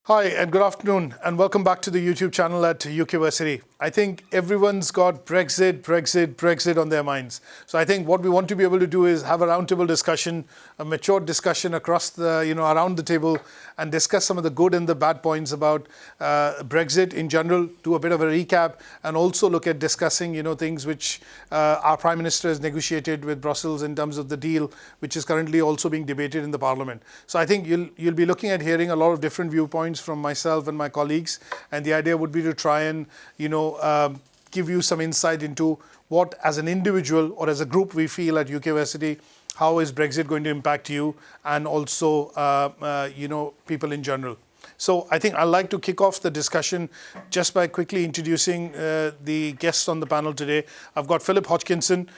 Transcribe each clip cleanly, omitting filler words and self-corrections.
Hi and good afternoon and welcome back to the YouTube channel at Versity. I think everyone's got Brexit on their minds. So I think what we want to be able to do is have a roundtable discussion, a mature discussion across the, around the table and discuss some of the good and the bad points about Brexit in general, do a bit of a recap and also look at discussing, things which our Prime Minister has negotiated with Brussels in terms of the deal, which is currently also being debated in the Parliament. So I think you'll be looking at hearing a lot of different viewpoints from myself and my colleagues, and the idea would be to try and give you some insight into what as an individual or as a group we feel at Versity, how is Brexit going to impact you and also people in general. So I think I'd like to kick off the discussion just by quickly introducing the guests on the panel today. I've got Philip Hodgkinson,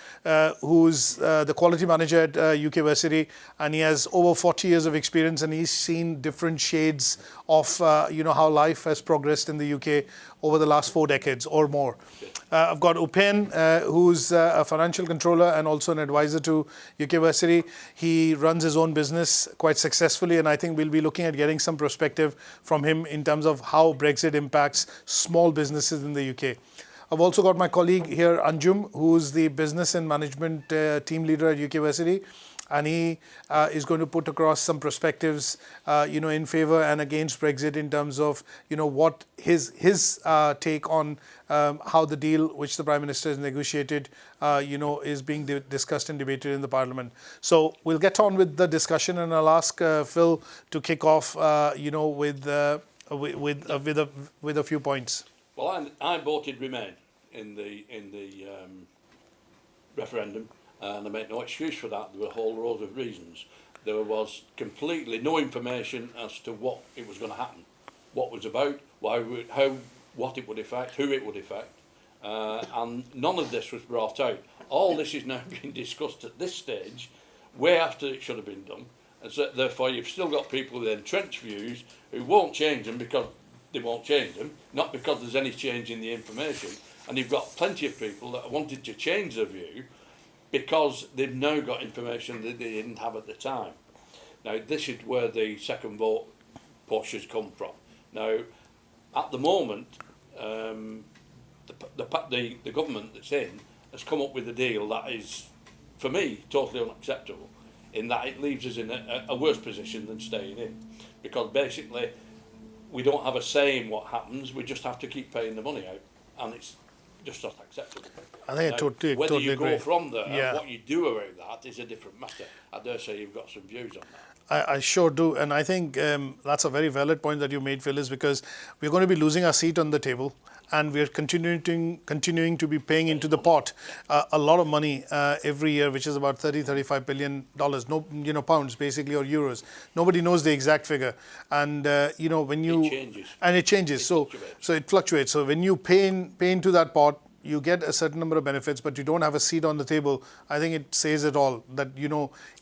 who's the quality manager at Versity, and he has over 40 years of experience and he's seen different shades of how life has progressed in the UK over the last 4 decades or more. I've got Upen, who's a financial controller and also an advisor to Versity. He runs his own business quite successfully, and I think we'll be looking at getting some perspective from him in terms of how Brexit impacts small businesses in the UK. I've also got my colleague here, Anjum, who's the business and management team leader at Versity. And he is going to put across some perspectives, in favor and against Brexit in terms of, what his take on how the deal which the Prime Minister has negotiated, is being discussed and debated in the Parliament. So we'll get on with the discussion, and I'll ask Phil to kick off, with a few points. Well, I voted Remain in the referendum. And I make no excuse for that. There were a whole row of reasons. There was completely no information as to what it was going to happen, what it was about, what it would affect, who it would affect, and none of this was brought out. All this is now being discussed at this stage, way after it should have been done, and so therefore you've still got people with entrenched views who won't change them because they won't change them, not because there's any change in the information, and you've got plenty of people that wanted to change their view because they've now got information that they didn't have at the time. Now, this is where the second vote push has come from. Now, at the moment, the government that's in has come up with a deal that is, for me, totally unacceptable, in that it leaves us in a worse position than staying in. Because basically, we don't have a say in what happens, we just have to keep paying the money out. And it's just not acceptable. I think now, I totally whether you agree. go from there Yeah. and what you do about that is a different matter. I dare say you've got some views on that. I sure do, and I think that's a very valid point that you made, Phil, is because we're going to be losing our seat on the table, and we're continuing to be paying into the pot a lot of money every year, which is about $35 billion, pounds basically, or euros. Nobody knows the exact figure, and when you it changes. So it fluctuates. So when you pay into that pot, you get a certain number of benefits, but you don't have a seat on the table. I think it says it all, that,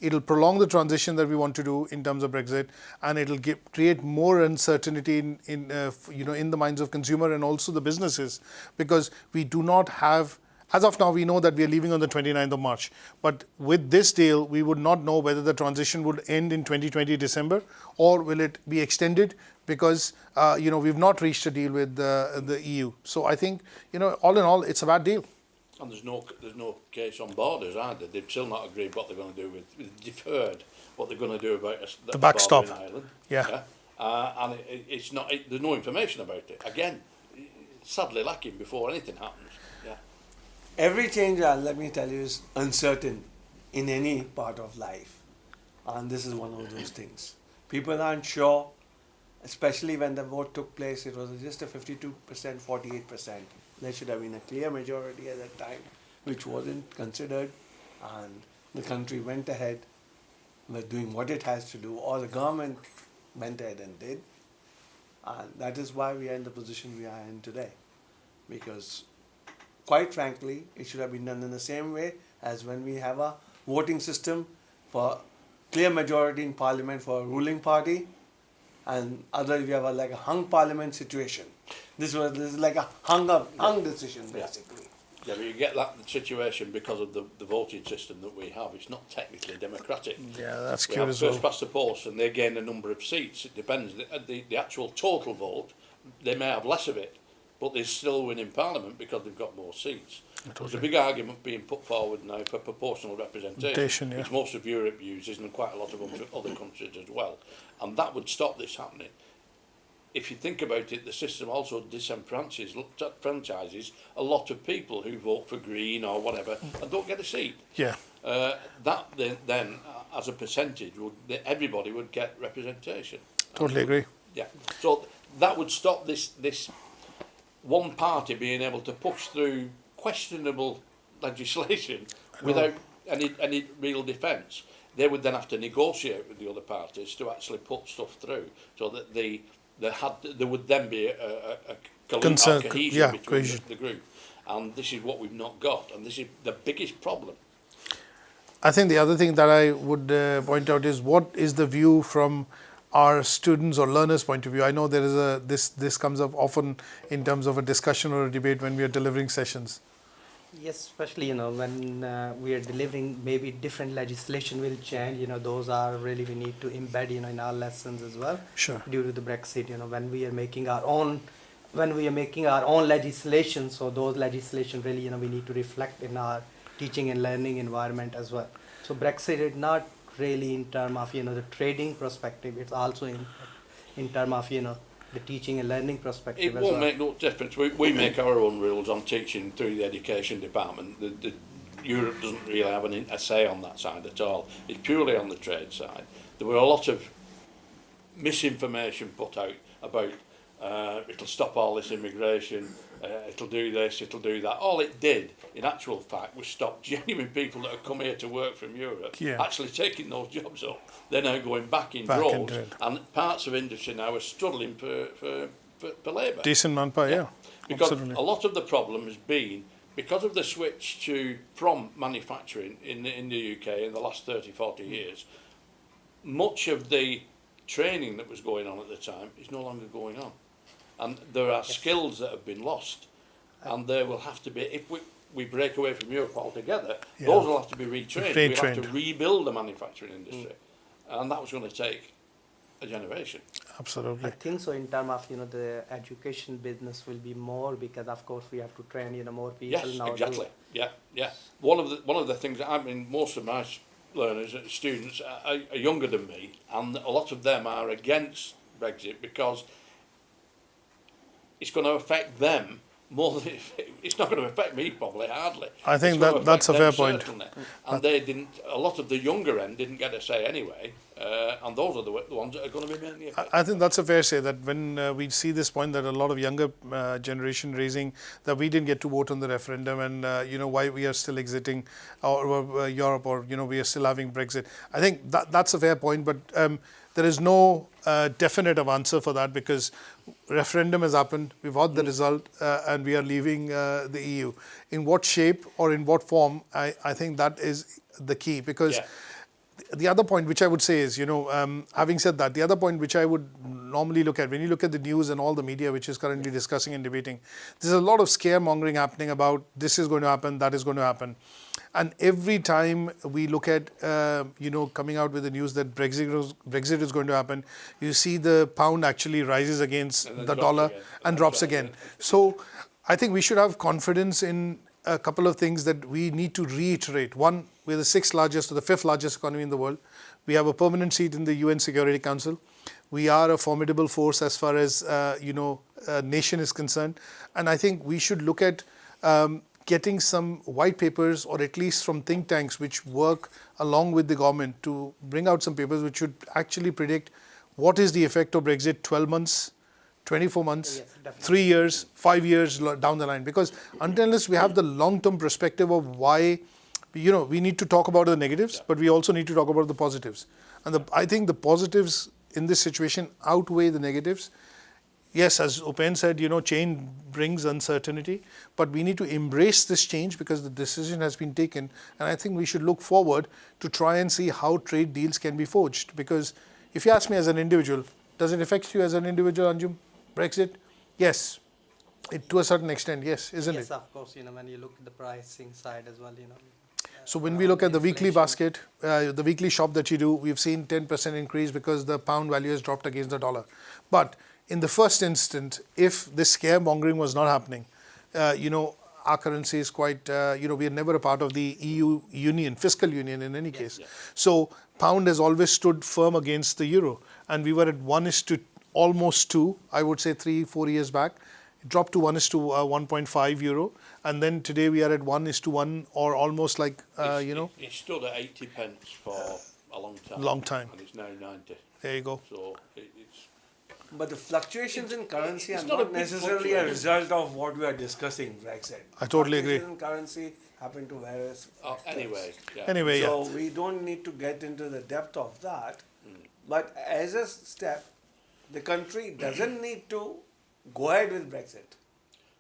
it'll prolong the transition that we want to do in terms of Brexit, and it'll create more uncertainty in the minds of consumer and also the businesses, because we do not have, as of now, we know that we are leaving on the 29th of March. But with this deal, we would not know whether the transition would end in 2020 December or will it be extended, because we've not reached a deal with the EU. So I think all in all, it's a bad deal. And there's no case on borders either. They've still not agreed what they're going to do with deferred what they're going to do about the backstop in Ireland. Yeah. And it's not. There's no information about it. Again, sadly lacking before anything happens. Yeah. Every change, let me tell you, is uncertain in any part of life, and this is one of those things. People aren't sure. Especially when the vote took place, it was just a 52%, 48%. There should have been a clear majority at that time, which wasn't considered, and the country went ahead with doing what it has to do, or the government went ahead and did. And that is why we are in the position we are in today. Because, quite frankly, it should have been done in the same way as when we have a voting system for clear majority in Parliament for a ruling party, and we have like a hung parliament situation. This is like a hung decision, basically. Yeah, but you get that situation because of the voting system that we have. It's not technically democratic. Yeah, that's We cute have as well. first past the post, and they gain a number of seats. It depends. The actual total vote, they may have less of it, but they still win in Parliament because they've got more seats. There's a big argument being put forward now for proportional representation, Yeah. which most of Europe uses and quite a lot of other countries as well. And that would stop this happening. If you think about it, the system also disenfranchises a lot of people who vote for Green or whatever and don't get a seat. Yeah. That then, as a percentage, everybody would get representation. Totally agree. Yeah. So that would stop this one party being able to push through questionable legislation without any real defence. They would then have to negotiate with the other parties to actually put stuff through, so that there would then be a cohesion between the group. And this is what we've not got, and this is the biggest problem. I think the other thing that I would point out is, what is the view from our students or learners' point of view? I know there is this comes up often in terms of a discussion or a debate when we are delivering sessions. Yes, especially when we are delivering, maybe different legislation will change. Those are really we need to embed in our lessons as well. Sure. Due to the Brexit, when we are making our own legislation, so those legislation really we need to reflect in our teaching and learning environment as well. So Brexit is not really in terms of the trading perspective. It's also in terms of the teaching and learning perspective. It won't make no difference. We make our own rules on teaching through the education department. Europe doesn't really have a say on that side at all. It's purely on the trade side. There were a lot of misinformation put out about it'll stop all this immigration, it'll do this, it'll do that. All it did, in actual fact, was stop genuine people that have come here to work from Europe actually taking those jobs up. They're now going back in droves, and parts of industry now are struggling for labour. Decent manpower, yeah. Because absolutely. a lot of the problem has been, because of the switch from manufacturing in the UK in the last 30, 40 years, much of the training that was going on at the time is no longer going on. And there are skills that have been lost, and there will have to be, if we break away from Europe altogether, those will have to be retrained. We'll have to rebuild the manufacturing industry, and that was going to take a generation. Absolutely. I think so. In terms of the education business will be more, because of course we have to train more people now. Yes, exactly. Yeah. One of the things that most of my learners, students, are younger than me, and a lot of them are against Brexit because it's going to affect them more than it's not going to affect me, probably, hardly. I think that's a fair point. And a lot of the younger end didn't get a say anyway, and those are the ones that are going to be mainly affected. I think that's a fair say, that when we see this point that a lot of younger generation raising that we didn't get to vote on the referendum, and why we are still exiting Europe, or we are still having Brexit. I think that's a fair point, but there is no definitive answer for that, because referendum has happened, we've got the result, and we are leaving the EU. In what shape or in what form, I think that is the key, because the other point which I would say is, having said that, the other point which I would normally look at, when you look at the news and all the media which is currently discussing and debating, there's a lot of scaremongering happening about this is going to happen, that is going to happen. And every time we look at, coming out with the news that Brexit is going to happen, you see the pound actually rises against the dollar and drops again. So I think we should have confidence in a couple of things that we need to reiterate. One, we're the 6th largest or the 5th largest economy in the world. We have a permanent seat in the UN Security Council. We are a formidable force as far as, a nation is concerned. And I think we should look at getting some white papers, or at least from think tanks which work along with the government, to bring out some papers which should actually predict what is the effect of Brexit 12 months, 24 months, 3 years, 5 years down the line. Because unless we have the long-term perspective of why, we need to talk about the negatives, but we also need to talk about the positives. And I think the positives in this situation outweigh the negatives. Yes, as Upen said, change brings uncertainty, but we need to embrace this change because the decision has been taken. And I think we should look forward to try and see how trade deals can be forged. Because if you ask me as an individual, does it affect you as an individual, Anjum, Brexit? Yes. To a certain extent, yes, isn't Yes, it? of course, when you look at the pricing side as well, So when we look at the weekly inflation. basket, the weekly shop that you do, we've seen 10% increase because the pound value has dropped against the dollar. But in the first instant, if this scaremongering was not happening, our currency is quite, we are never a part of the EU union, fiscal union in any case. Yeah. So pound has always stood firm against the euro. And we were at 1:2, almost 2, I would say 3-4 years back. It dropped to 1:1.5 euro. And then today we are at 1:1 or almost like, It stood at 80 pence for a long time. Long time. And it's now 90. There you go. So it's But the fluctuations in currency it's are not a not big necessarily a fluctuation. result of what we are discussing, Brexit. I totally agree. Fluctuations in currency happen to various anyway. Yeah. Anyway, yeah. So we don't need to get into the depth of that. But as a step, the country doesn't need to go ahead with Brexit.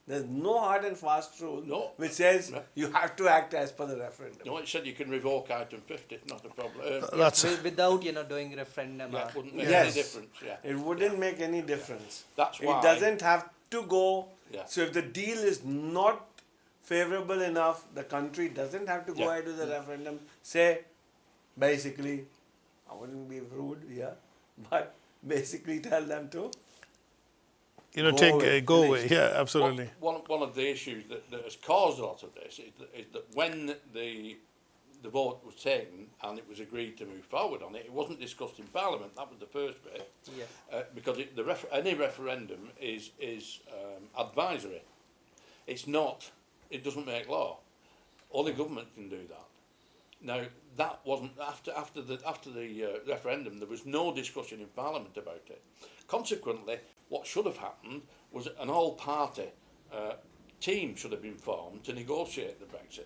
There's no hard and fast rule No. which says No. you have to act as per the referendum. No, it said you can revoke item 50. Not a problem. That's Without doing referendum. That wouldn't make Yes. any difference. Yeah. It wouldn't make any difference. That's It why- doesn't have to go. Yeah. So if the deal is not favorable enough, the country doesn't have to go Yeah. ahead with the referendum. Say, basically, I wouldn't be rude here, but basically tell them to. Go away. Yeah, absolutely. One of the issues that has caused a lot of this is that when the vote was taken and it was agreed to move forward on it, it wasn't discussed in Parliament. That was the first bit. Yeah. Because any referendum is advisory. It's not. It doesn't make law. Only government can do that. Now that wasn't after the referendum. There was no discussion in Parliament about it. Consequently, what should have happened was an all-party team should have been formed to negotiate the Brexit.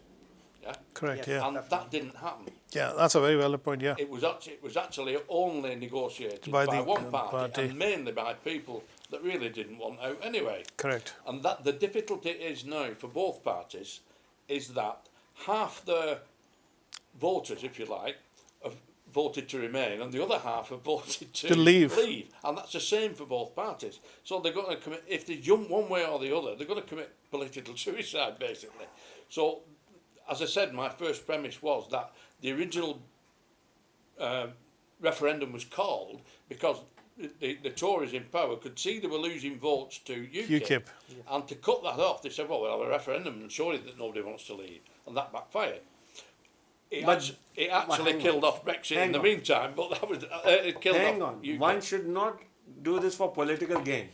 Yeah. Correct, Yes. yeah. And that didn't happen. Yeah, that's a very valid point, yeah. It was actually only negotiated By by the one party, party. and mainly by people that really didn't want out anyway. Correct. And that the difficulty is now for both parties is that half the voters, if you like, have voted to remain, and the other half have voted to leave. And that's the same for both parties. So they're going to commit, if they jump one way or the other, they're going to commit political suicide, basically. So, as I said, my first premise was that the original referendum was called because the Tories in power could see they were losing votes to UKIP. And to cut that off, they said, well, we'll have a referendum and show that nobody wants to leave. And that backfired. It actually killed off Brexit in the meantime, but that was it killed Hang off on. UK. One should not do this for political gain.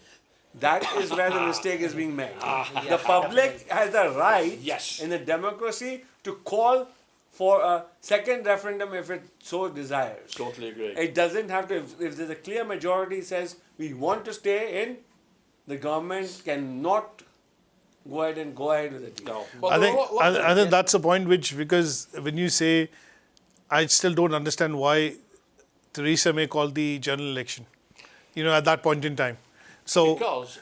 That is where the mistake is being made. The public has the right Yes. in a democracy to call for a second referendum if it so desires. Totally agree. It doesn't have to, if there's a clear majority says we want to stay in, the government cannot go ahead with it. No. I think that's a point which, because when you say, I still don't understand why Theresa May called the general election, at that point in time. So Because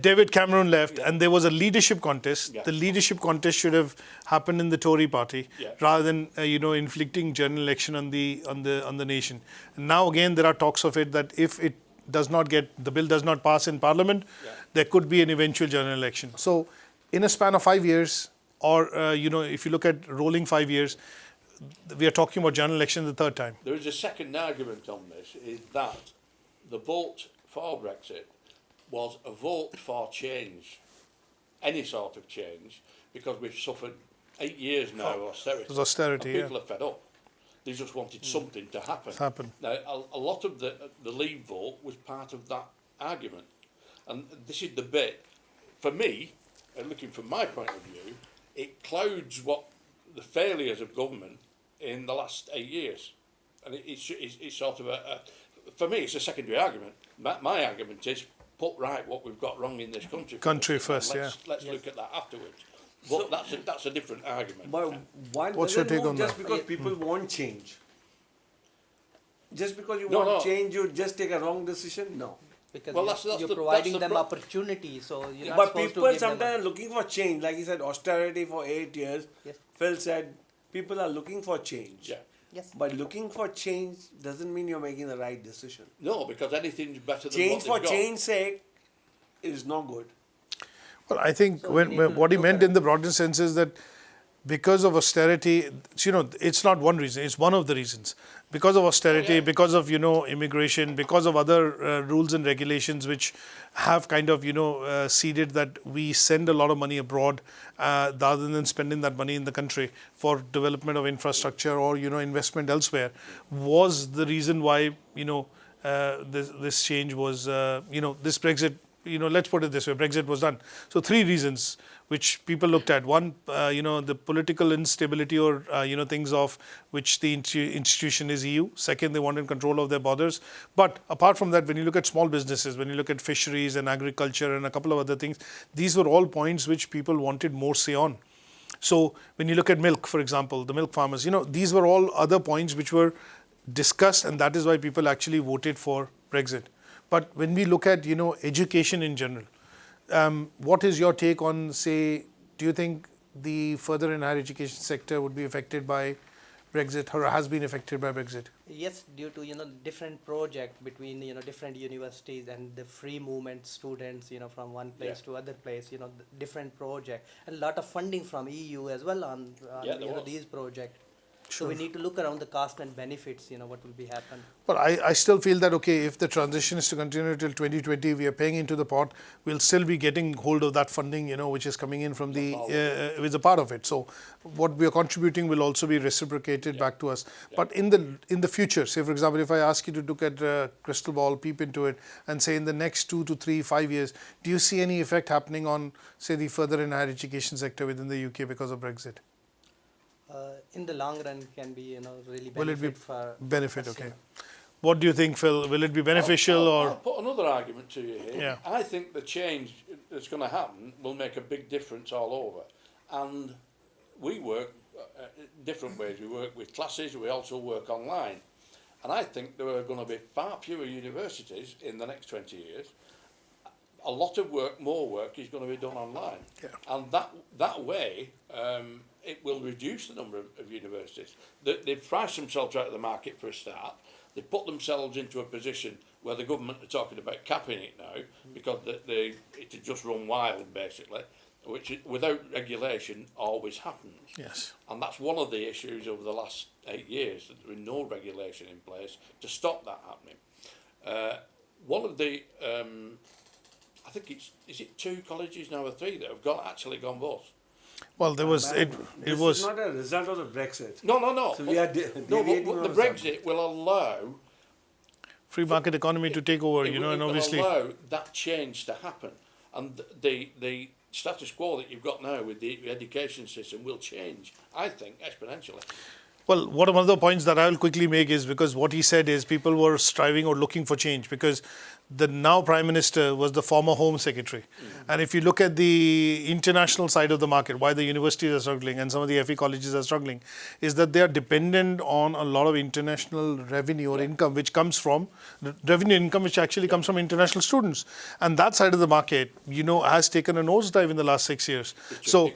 David Cameron left, and there was a leadership contest. Yeah. The leadership contest should have happened in the Tory party, Yeah. rather than inflicting general election on the nation. And now again, there are talks of it that if it does not the bill does not pass in Parliament, there could be an eventual general election. So, in a span of 5 years, or if you look at rolling 5 years, we are talking about general election the third time. there is a second argument on this, is that the vote for Brexit was a vote for change, any sort of change, because we've suffered 8 years now of austerity. It was austerity, and people yeah. are fed up. They just wanted something to happen. Happen. Now, a lot of the Leave vote was part of that argument. And this is the bit, for me, and looking from my point of view, it clouds what the failures of government in the last 8 years. And it's sort of for me, it's a secondary argument. My argument is, put right what we've got wrong in this country. First, Let's look at that afterwards. But that's a different argument. But one What's your doesn't take move on just that? because people want change. Just because you No, want no. change, you just take a wrong decision? No. Because Well, you're that's providing the them pro- opportunity, so you're not But supposed people to give them sometimes are looking for change. Like he said, austerity for 8 years. Yes. Phil said, people are looking for change. Yeah. Yes. But looking for change doesn't mean you're making the right decision. No, because anything's better than Change what for they've got. change's sake is not good. Well, I think So we need to what he look meant at- in the broader sense is that because of austerity, it's not one reason, it's one of the reasons. Because of austerity, because of, immigration, because of other rules and regulations which have kind of, seeded that we send a lot of money abroad rather than spending that money in the country for development of infrastructure or, investment elsewhere, was the reason why, this change was, this Brexit, let's put it this way, Brexit was done. So 3 reasons which people looked at. One, the political instability or, things of which the institution is EU. Second, they wanted control of their borders. But apart from that, when you look at small businesses, when you look at fisheries and agriculture and a couple of other things, these were all points which people wanted more say on. So when you look at milk, for example, the milk farmers, these were all other points which were discussed, and that is why people actually voted for Brexit. But when we look at, education in general, what is your take on, say, do you think the further and higher education sector would be affected by Brexit or has been affected by Brexit? Yes, due to different project between different universities and the free movement students from one place to other place, different project and a lot of funding from EU as well on these projects. So we need to look around the cost and benefits, what will be happen. But I still feel that, okay, if the transition is to continue till 2020, we are paying into the pot, we'll still be getting hold of that funding, which is coming in from the, with a part of it. So what we are contributing will also be reciprocated back to us. But in the future, say for example, if I ask you to look at a crystal ball, peep into it and say in the next 2 to 3, 5 years, do you see any effect happening on, say, the further and higher education sector within the UK because of Brexit? In the long run can be really benefit Will it be for benefit? us, Okay. What do you think, Phil? Will it be beneficial I'll put another argument to you here. Yeah. I think the change that's going to happen will make a big difference all over. And we work different ways. We work with classes, we also work online. And I think there are going to be far fewer universities in the next 20 years. A lot of work, more work, is going to be done online. Yeah. And that way, it will reduce the number of universities. They've priced themselves out of the market for a start. They put themselves into a position where the government are talking about capping it now because it had just run wild, basically, which without regulation always happens. Yes. And that's one of the issues over the last 8 years, that there is no regulation in place to stop that happening. One of the, I think is it 2 colleges now or 3 that have actually gone bust? Well, there was, it This was. is not a result of the Brexit. No. So we are No, deviating but the on Brexit will allow Free market economy to take over, it will and obviously. allow that change to happen, and the status quo that you've got now with the education system will change, I think, exponentially. Well, one of the points that I will quickly make is because what he said is people were striving or looking for change because the now Prime Minister was the former Home Secretary. And if you look at the international side of the market, why the universities are struggling and some of the FE colleges are struggling, is that they are dependent on a lot of international revenue or income, which comes from revenue income, which actually comes from international students. And that side of the market, has taken a nosedive in the last 6 years. So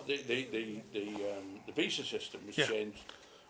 The visa system was changed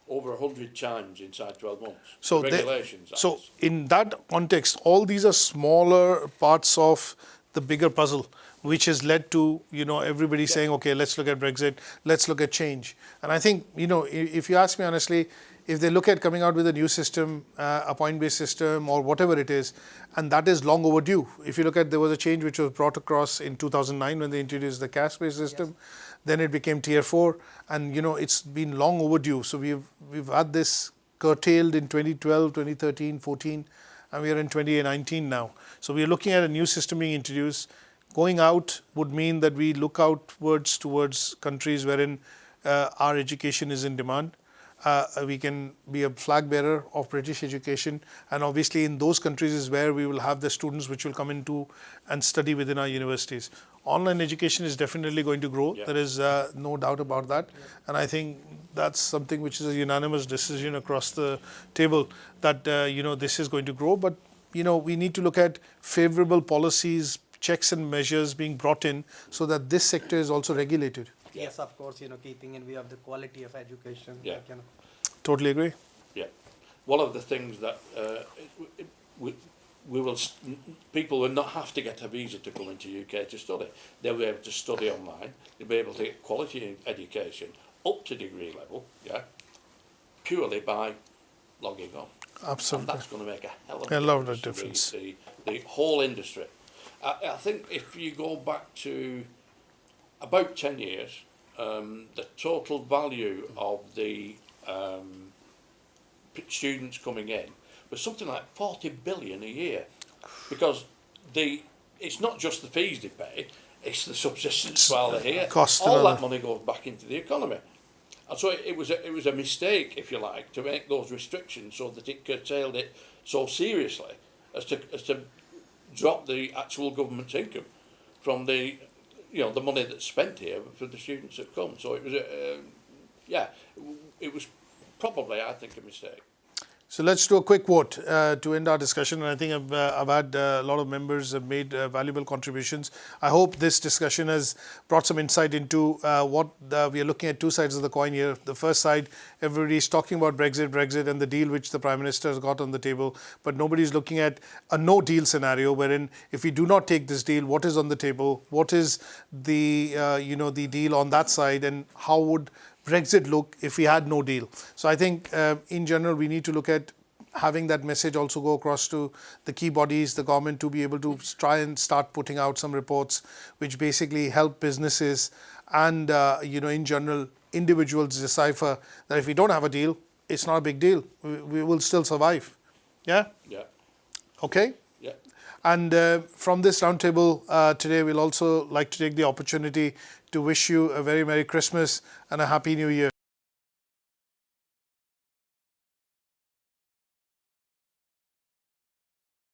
over 100 times inside 12 months. So, the regulations. so in that context, all these are smaller parts of the bigger puzzle, which has led to, everybody saying, okay, let's look at Brexit, let's look at change. And I think, if you ask me honestly, if they look at coming out with a new system, a point-based system or whatever it is, and that is long overdue. If you look at, there was a change which was brought across in 2009 when they introduced the caste-based system. Yes. Then it became Tier 4, and it's been long overdue. So we've had this curtailed in 2012, 2013, 14, and we are in 2019 now. So we are looking at a new system being introduced. Going out would mean that we look outwards towards countries wherein our education is in demand. We can be a flag bearer of British education, and obviously in those countries is where we will have the students which will come into and study within our universities. Online education is definitely going to grow. Yeah. There is no doubt about that. Yeah. And I think that's something which is a unanimous decision across the table that, this is going to grow. But, we need to look at favorable policies, checks and measures being brought in so that this sector is also regulated. Yes, of course, keeping in view of the quality of education. Yeah. Totally agree. Yeah. One of the things that people will not have to get a visa to come into UK to study. They'll be able to study online. They'll be able to get quality education up to degree level, yeah, purely by logging on. Absolutely. And that's going to make a hell of A lot of difference difference. to the whole industry. I think if you go back to about 10 years, the total value of the students coming in was something like 40 billion a year, because it's not just the fees they pay, it's the subsistence while they're here. Cost all another. that money goes back into the economy. And so it was a mistake, if you like, to make those restrictions so that it curtailed it so seriously as to drop the actual government's income from the money that's spent here for the students that come. So it was it was probably, I think, a mistake. So let's do a quick vote to end our discussion. And I think I've had a lot of members have made valuable contributions. I hope this discussion has brought some insight into what we are looking at two sides of the coin here. The first side, everybody's talking about Brexit and the deal which the Prime Minister has got on the table, but nobody's looking at a no-deal scenario wherein if we do not take this deal, what is on the table? What is the the deal on that side, and how would Brexit look if we had no deal? So I think in general we need to look at having that message also go across to the key bodies, the government, to be able to try and start putting out some reports which basically help businesses and in general individuals decipher that if we don't have a deal, it's not a big deal. We will still survive. Yeah? Yeah. Okay? Yeah. And from this roundtable today, we'll also like to take the opportunity to wish you a very Merry Christmas and a Happy New Year.